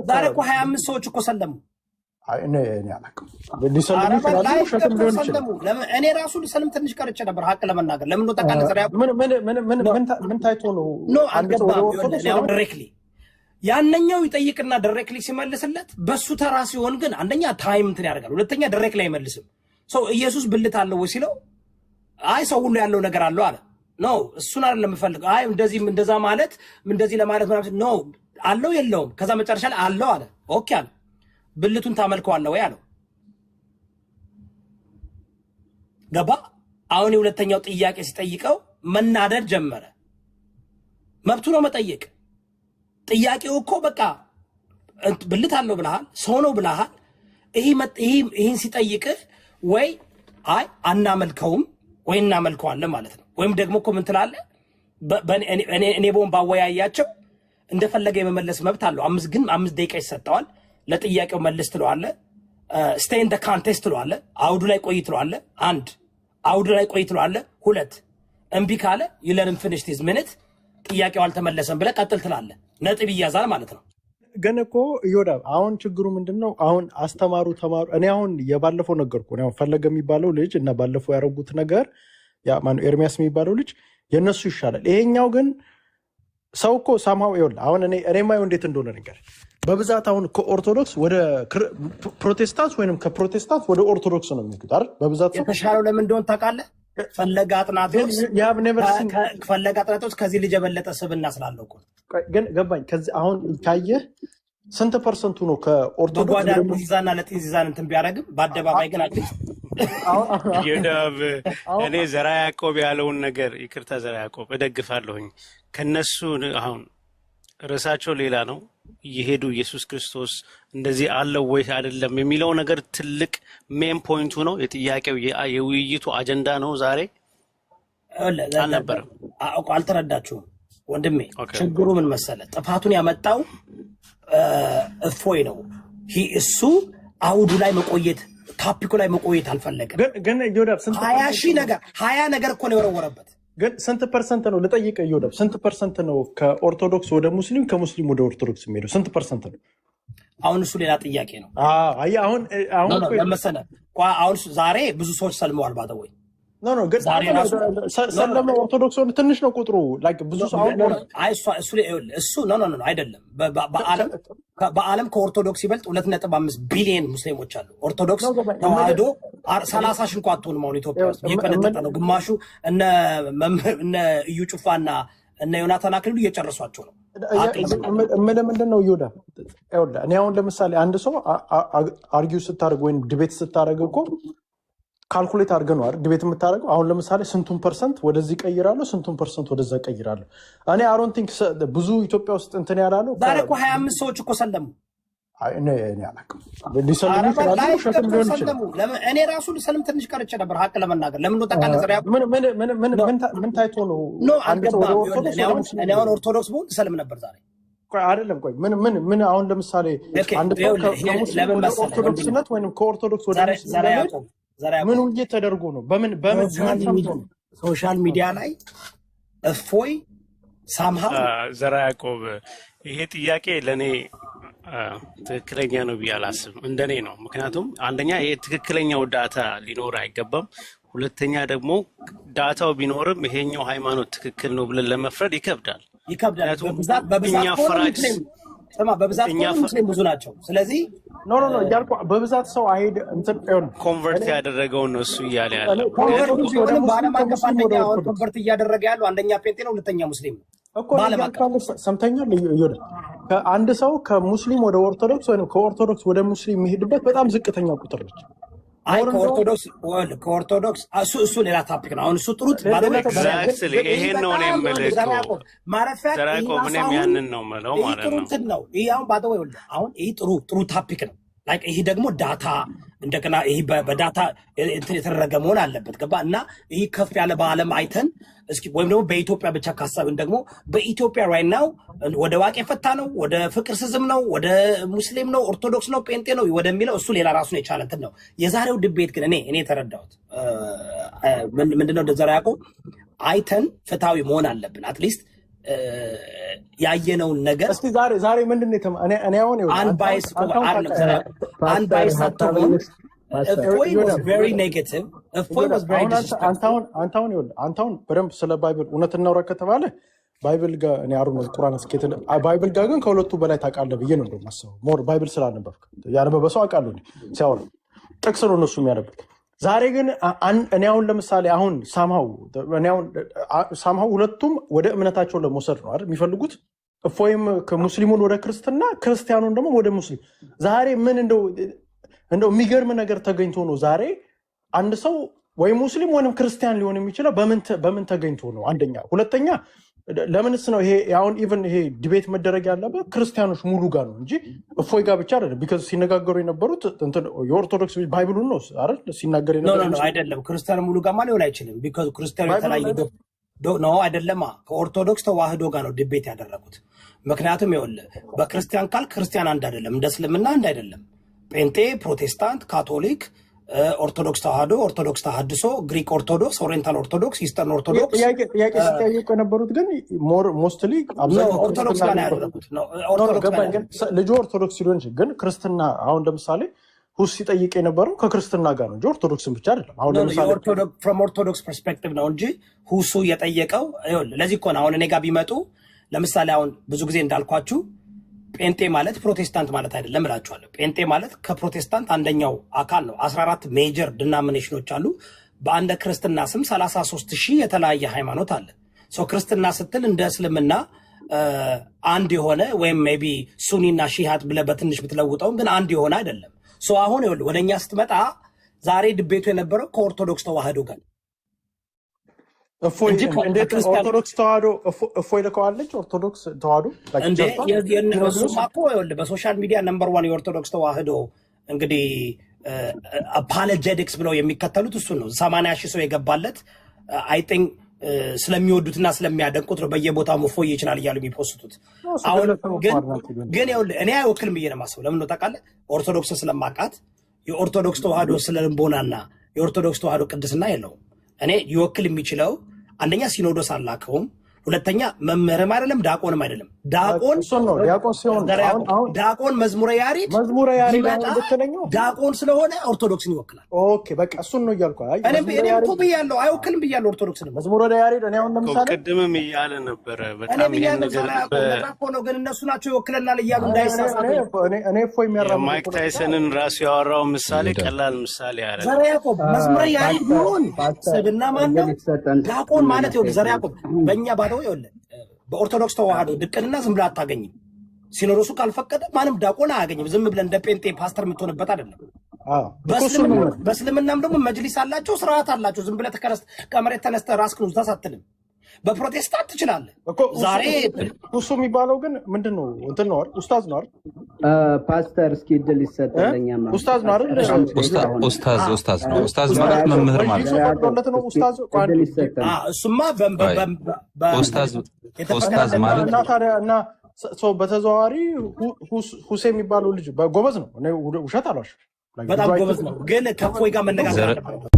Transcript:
ዛሬ እኮ 25 ሰዎች እኮ ሰለሙ። እኔ አላውቅም ሊሰልሙ ይችላሉ። ሸክም ሊሆን ይችላል። እኔ ራሱ ልሰልም ትንሽ ቀርቼ ነበር ሀቅ ለመናገር። ለምን ነው ተቃለ ዘሪያ ምን ታይቶ ነው ኖ አልገባም። ዳይሬክትሊ ያንኛው ይጠይቅና ዳይሬክትሊ ሲመልስለት በሱ ተራ ሲሆን ግን አንደኛ ታይም እንትን ያደርጋል፣ ሁለተኛ ዳይሬክትሊ አይመልስም። ሰው ኢየሱስ ብልት አለው ወይ ሲለው አይ ሰው ሁሉ ያለው ነገር አለው አለ። ኖ እሱን አይደለም የምፈልገው። አይ እንደዚህ እንደዛ ማለት እንደዚህ ለማለት ማለት ኖ አለው የለውም። ከዛ መጨረሻ ላይ አለው አለ። ኦኬ አለ። ብልቱን ታመልከዋለህ ወይ አለው። ገባ? አሁን የሁለተኛው ጥያቄ ሲጠይቀው መናደድ ጀመረ። መብቱ ነው መጠየቅ። ጥያቄው እኮ በቃ ብልት አለው ብለሃል፣ ሰው ነው ብለሃል። ይሄን ሲጠይቅህ ወይ አይ አናመልከውም ወይ እናመልከዋለን ማለት ነው። ወይም ደግሞ እኮ ምን ትላለህ? እኔ ቦም ባወያያቸው እንደፈለገ የመመለስ መብት አለው። 5 ደቂቃ ይሰጠዋል። ለጥያቄው መልስ ትለዋለህ። ስቴይ ኢን ዘ ካንቴክስት ትለዋለህ። አውዱ ላይ ቆይ ትለዋለህ። 1 አውዱ ላይ ቆይ ትለዋለህ። 2 እምቢ ካለ you let him finish his minute ጥያቄው አልተመለሰም ብለህ ቀጥል ትላለህ። ነጥብ ይያዛል ማለት ነው። ግን እኮ ይወዳ አሁን ችግሩ ምንድነው? አሁን አስተማሩ ተማሩ። እኔ አሁን የባለፈው ነገርኩ ነው ፈለገ የሚባለው ልጅ እና ባለፈው ያረጉት ነገር ያ ማን ኤርሚያስ የሚባለው ልጅ የነሱ ይሻላል። ይሄኛው ግን ሰው እኮ ሳማው ይወል አሁን እኔ ማየው እንዴት እንደሆነ ነገር በብዛት አሁን ከኦርቶዶክስ ወደ ፕሮቴስታንት ወይንም ከፕሮቴስታንት ወደ ኦርቶዶክስ ነው የሚሄዱት አይደል? በብዛት ሰው የተሻለው ለምን እንደሆነ ታውቃለህ? ፈለጋ አጥናቶስ ከዚህ ልጅ የበለጠ ስብዕና ስላለው እኮ ግን ገባኝ። ከዚህ አሁን ካየህ ስንት ፐርሰንቱ ነው ከኦርቶዶክስ ወደ ዚዛና ለጢዚዛን እንትን ቢያደርግም በአደባባይ ግን አጥቶ ይወዳብ እኔ ዘራ ያዕቆብ ያለውን ነገር ይቅርታ ዘራ ያዕቆብ እደግፋለሁኝ። ከነሱ አሁን ርዕሳቸው ሌላ ነው። ይሄዱ ኢየሱስ ክርስቶስ እንደዚህ አለው ወይ አይደለም የሚለው ነገር ትልቅ ሜን ፖይንቱ ነው። የጥያቄው የውይይቱ አጀንዳ ነው። ዛሬ አልነበረም። አልተረዳችሁም ወንድሜ። ችግሩ ምን መሰለ? ጥፋቱን ያመጣው እፎይ ነው። እሱ አውዱ ላይ መቆየት ታፒኩ ላይ መቆየት አልፈለገም። ግን ይወዳብ ስንት 20 ነገር እኮ ነው የወረወረበት። ግን ስንት ፐርሰንት ነው ልጠይቅህ? ይወዳብ ስንት ፐርሰንት ነው ከኦርቶዶክስ ወደ ሙስሊም ከሙስሊም ወደ ኦርቶዶክስ የሚሄደው? ስንት ፐርሰንት ነው? አሁን እሱ ሌላ ጥያቄ ነው። አሁን መሰለህ አሁን ዛሬ ብዙ ሰዎች ሰልመዋል ባደወይ ግን ሰለመ ኦርቶዶክስ ሆነ ትንሽ ነው ቁጥሩ። ላይክ ብዙ ሰው እሱ አይደለም። በዓለም ከኦርቶዶክስ ይበልጥ 2.5 ቢሊዮን ሙስሊሞች አሉ። ኦርቶዶክስ ተዋህዶ 30 ሺህ እንኳን አትሆንም። አሁን ኢትዮጵያ ውስጥ እየቀነጠጠ ነው። ግማሹ እነ እዩ ጩፋና እነ ዮናታን አክሊሉ እየጨረሷቸው ነው። ምንድን ነው ይሁዳ? እኔ አሁን ለምሳሌ አንድ ሰው አርጊው ስታደርግ ወይም ዲቤት ስታደርግ እኮ ካልኩሌት አድርገህ ነው አይደል ዲቤት የምታደርገው። አሁን ለምሳሌ ስንቱን ፐርሰንት ወደዚህ ቀይራለሁ፣ ስንቱን ፐርሰንት ወደዛ ቀይራለሁ። እኔ አሮን ቲንክ ብዙ ኢትዮጵያ ውስጥ እንትን ያላለው ዛሬ እኮ 25 ሰዎች እኮ ሰለሙ። እኔ አላውቅም ሊሰልሙ ይችላሉ። ሸክም ሊሆን ይችላል። እኔ ራሱ ልሰልም ትንሽ ቀርቼ ነበር ሀቅ ለመናገር። ለምን ነው ተቃለ ዘሪያ ምን ታይቶ ነው? እኔ አሁን ኦርቶዶክስ ብሆን ሰልም ነበር ዛሬ። አይደለም ቆይ ምን አሁን ለምሳሌ አንድ ሰው ከሙስሊም ወደ ኦርቶዶክስነት ወይም ከኦርቶዶክስ ወደ ሙስሊም ምን ውይይት ተደርጎ ነው? በምን ሶሻል ሚዲያ ላይ እፎይ ሳምሃው ዘራ ያዕቆብ ይሄ ጥያቄ ለእኔ ትክክለኛ ነው ብዬ አላስብም። እንደኔ ነው። ምክንያቱም አንደኛ ይሄ ትክክለኛው ዳታ ሊኖር አይገባም። ሁለተኛ ደግሞ ዳታው ቢኖርም ይሄኛው ሃይማኖት ትክክል ነው ብለን ለመፍረድ ይከብዳል። በብዛት ሙስሊም ብዙ ናቸው። ስለዚህ እያልኩ በብዛት ሰው አይሄድ ኮንቨርት ያደረገውን ነው እሱ እያለ ያለ በዓለም አቀፍ አንደኛ ኮንቨርት እያደረገ ያለው አንደኛ ፔንቴ ነው፣ ሁለተኛ ሙስሊም ነው። ሰምተኛል። አንድ ሰው ከሙስሊም ወደ ኦርቶዶክስ ወይም ከኦርቶዶክስ ወደ ሙስሊም የሚሄድበት በጣም ዝቅተኛ ቁጥር ነች። ከኦርቶዶክስ እሱ ሌላ ታፒክ ነው። አሁን እሱ ጥሩት ይሄን ነው እኔ የምልህ። ማረፊያ ምንም ያንን ነው የምለው ማለት ነው። ይሄ አሁን ይሄ ጥሩ ታፒክ ነው። ይሄ ደግሞ ዳታ እንደገና ይሄ በዳታ የተደረገ መሆን አለበት። ገባ? እና ይሄ ከፍ ያለ በዓለም አይተን እስኪ ወይም ደግሞ በኢትዮጵያ ብቻ ካሰብን ደግሞ በኢትዮጵያ ራይት ናው ወደ ዋቄ ፈታ ነው፣ ወደ ፍቅር ስዝም ነው፣ ወደ ሙስሊም ነው፣ ኦርቶዶክስ ነው፣ ጴንጤ ነው ወደሚለው እሱ ሌላ ራሱን የቻለ እንትን ነው። የዛሬው ድቤት ግን እኔ የተረዳሁት ምንድነው እንደዘራ ያውቁ አይተን ፍትሃዊ መሆን አለብን። አትሊስት ያየነውን ነገር እስቲ ዛሬ ምንድን ነው እኔ አሁን አንባይስ አትሆን እፎይ was very negative እፎይ was very disrespectful አንታውን በደንብ ስለ ባይብል እውነት እናውራ ከተባለ ባይብል ጋር እኔ አሩ ነው ቁርአን እስከተ ባይብል ጋር ግን ከሁለቱ በላይ ታውቃለህ ብዬ ነው እንደማስበው ሞር ባይብል ስላነበብክ ያነበበ ሰው አውቃለሁ ሲያወራ ጥቅስ ነው እነሱ የሚያነቡት ዛሬ ግን እኔ አሁን ለምሳሌ አሁን ሳምሃው ሁለቱም ወደ እምነታቸው ለመውሰድ ነው አይደል የሚፈልጉት እፎይም ከሙስሊሙን ወደ ክርስትና ክርስቲያኑን ደግሞ ወደ ሙስሊም ዛሬ ምን እንደው የሚገርም ነገር ተገኝቶ ነው ዛሬ አንድ ሰው ወይ ሙስሊም ወይም ክርስቲያን ሊሆን የሚችለው በምን ተገኝቶ ነው አንደኛ ሁለተኛ ለምንስ ነው ይሄ አሁን ኢቭን ይሄ ዲቤት መደረግ ያለበት ክርስቲያኖች ሙሉ ጋር ነው እንጂ እፎይ ጋር ብቻ አይደለም ቢካዝ ሲነጋገሩ የነበሩት የኦርቶዶክስ ባይብሉን ነው አይደል ሲናገር የነበሩት ነው አይደለም ክርስቲያን ሙሉ ጋር ማለት አይችልም ቢካዝ ክርስቲያኑ የተለያየ ነው አይደለም ከኦርቶዶክስ ተዋህዶ ጋር ነው ዲቤት ያደረጉት ምክንያቱም ይኸውልህ በክርስቲያን ካል ክርስቲያን አንድ አይደለም እንደ እስልምና አንድ አይደለም ጴንጤ ፕሮቴስታንት ካቶሊክ ኦርቶዶክስ ተዋህዶ ኦርቶዶክስ ተሐድሶ ግሪክ ኦርቶዶክስ ኦሪየንታል ኦርቶዶክስ ኢስተርን ኦርቶዶክስ ጥያቄ ሲጠይቁ የነበሩት ግን ሞስትሊ አብዛኛው ኦርቶዶክስ ጋር ያደረጉት ነው ልጁ ኦርቶዶክስ ሊሆን ይችላል ግን ክርስትና አሁን ለምሳሌ ሁስ ሲጠይቅ የነበረው ከክርስትና ጋር ነው እንጂ ኦርቶዶክስን ብቻ አይደለም አሁን ለምሳሌ from ኦርቶዶክስ ፐርስፔክቲቭ ነው እንጂ ሁሱ የጠየቀው ለዚህ እኮ ነው አሁን እኔ ጋር ቢመጡ ለምሳሌ አሁን ብዙ ጊዜ እንዳልኳችሁ ጴንጤ ማለት ፕሮቴስታንት ማለት አይደለም እላችኋለሁ ጴንጤ ማለት ከፕሮቴስታንት አንደኛው አካል ነው 14 ሜጀር ዲኖሚኔሽኖች አሉ በአንድ ክርስትና ስም 33000 የተለያየ ሃይማኖት አለ ሶ ክርስትና ስትል እንደ እስልምና አንድ የሆነ ወይም ሜቢ ሱኒና ሺሃት ብለህ በትንሽ ብትለውጠው ግን አንድ የሆነ አይደለም ሶ አሁን ወደኛ ስትመጣ ዛሬ ድቤቱ የነበረው ከኦርቶዶክስ ተዋህዶ ጋር ኦርቶዶክስ ተዋህዶ እፎይ ልከዋለች ኦርቶዶክስ ተዋህዶ በሶሻል ሚዲያ ነምበር 1 የኦርቶዶክስ ተዋህዶ እንግዲህ አፖሎጀቲክስ ብለው የሚከተሉት እሱ ነው 80,000 ሰው የገባለት አይ ቲንክ ስለሚወዱትና ስለሚያደንቁት ነው በየቦታው እፎይ ይችላል እያሉ የሚፖስቱት አሁን ግን እኔ አይወክልም ብዬ ነው የማስበው ለምን ነው ታውቃለህ ኦርቶዶክስን ስለማውቃት የኦርቶዶክስ ተዋህዶ ስለልቦናና የኦርቶዶክስ ተዋህዶ ቅድስና የለውም እኔ ይወክል የሚችለው አንደኛ ሲኖዶስ አላከውም ሁለተኛ መምህርም አይደለም ዳቆንም አይደለም ዳቆን መዝሙረ ያሬድ ዳቆን ስለሆነ ኦርቶዶክስን ይወክላል ኦኬ በቃ እሱን ነው እያልኩ እኔም እኮ ብያለሁ አይወክልም ብያለሁ ኦርቶዶክስን መዝሙረ ያሬድ እኔ አሁን ለምሳሌ ቅድምም እያለ ነበረ በጣም ይሄን ነገር ነው ግን እነሱ ናቸው ይወክለናል እያሉ እንዳይሳሳቱ እኔ እፎይ የሚያራምዱ ማይክ ታይሰንን ራሱ ያወራው ምሳሌ ቀላል ምሳሌ አይደለም ዘራ ያዕቆብ መዝሙረ ያሬድ ቢሆን ስብና ማን ነው ዳቆን ማለት ይኸውልህ ዘራ ያዕቆብ በእኛ ባዶ ይኸውልህ በኦርቶዶክስ ተዋህዶ ድቅንና ዝም ብለህ አታገኝም ሲኖዶሱ ካልፈቀደ ማንም ዳቆን አያገኝም ዝም ብለህ እንደ ጴንጤ ፓስተር የምትሆንበት አይደለም በእስልምናም ደግሞ መጅሊስ አላቸው ስርዓት አላቸው ዝም ብለህ ከመሬት ተነስተህ ራስህን ታሳትልም በፕሮቴስታንት ትችላለህ ዛሬ እሱ የሚባለው ግን ምንድነው እንትን ነው አይደል ኡስታዝ ነው አይደል ፓስተር እስኪ እድል ይሰጠልኛ ማለት ኡስታዝ ነው አይደል ኡስታዝ ነው ኡስታዝ ማለት መምህር ማለት ነው ኡስታዝ እሱማ ኡስታዝ ማለት እና ሰው በተዘዋዋሪ ሁሴ የሚባለው ልጅ ጎበዝ ነው እኔ ውሸት አላልሽ በጣም ጎበዝ ነው ግን ከፎይ ጋር መነጋገር አለበት